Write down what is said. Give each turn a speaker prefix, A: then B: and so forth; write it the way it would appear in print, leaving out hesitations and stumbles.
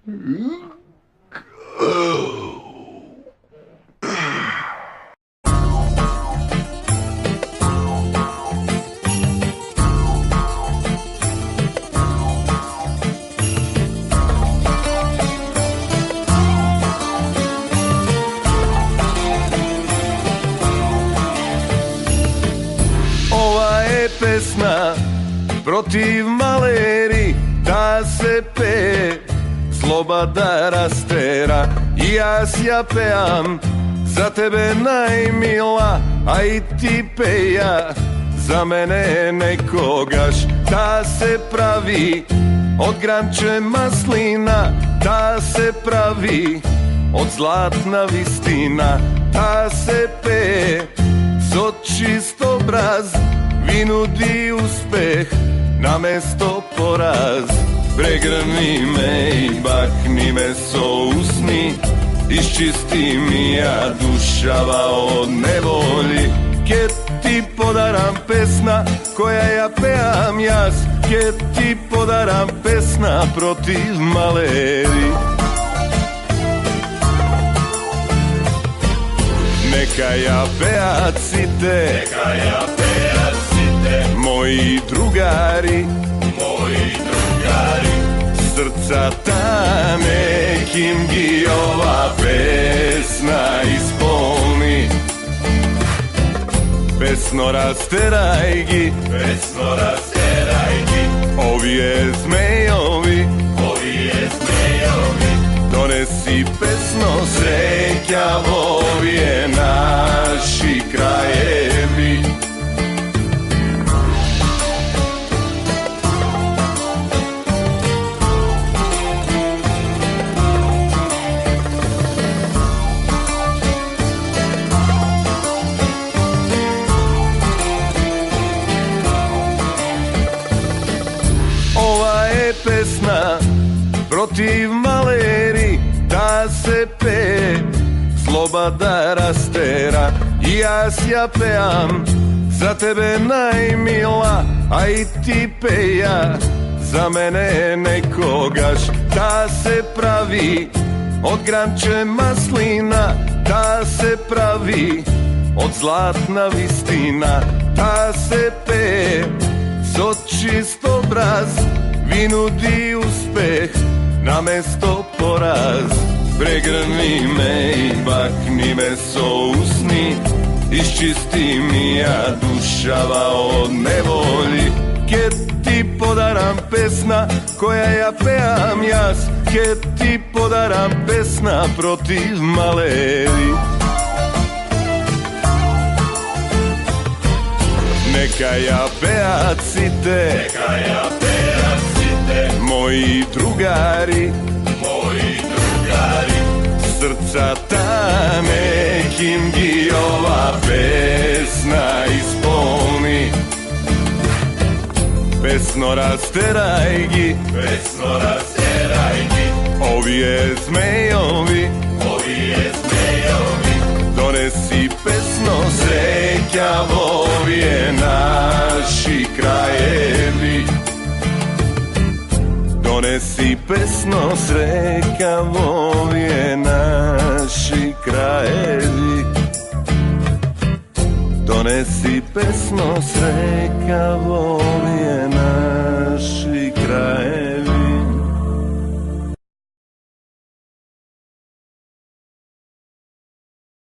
A: Ova je pesma protiv maleri, da se peje, zloba da rastera. I ja pejam za tebe najmila, a i ti peja za mene nekogaš. Da se pravi od granče maslina, da se pravi od zlatna vistina, da se peje so čist obraz, vi nudi uspeh na mesto poraz. Pregrni me i bakni me so usni, iščisti mi ja dušava od nevolji. Kje ti podaram pesna koja ja pejam jas, kje ti podaram pesna protiv maleri. Neka ja pejacite, moji drugari, srca ta nekim gi ova pesna ispolni. Pesno rasteraj gi, ovije zmejovi, donesi pesno srećavo, ovije naši krajevi. Ova je pesna protiv maleri, da se peje, zloba da rastera. I ja pejam za tebe najmila, a i ti peja za mene nekogaš. Da se pravi od granče maslina, da se pravi od zlatna vistina, da se peje so čist obraz, vi nudi uspeh na mesto poraz. Pregrni me i bakni me so usni, iščisti mi ja dušava od nevolji. Kje ti podaram pesna koja ja pejam jas, kje ti podaram pesna protiv maleri. Neka ja pejacite, moji drugari, srca ta nekim gi ova pesna ispolni. Pesno rasteraj gi, ovije zmejovi, donesi pesno srećavo, ovije naši krajevi. Donesi pesno srećavo, ovije naši krajevi. Donesi pesno srećavo, ovije naši krajevi.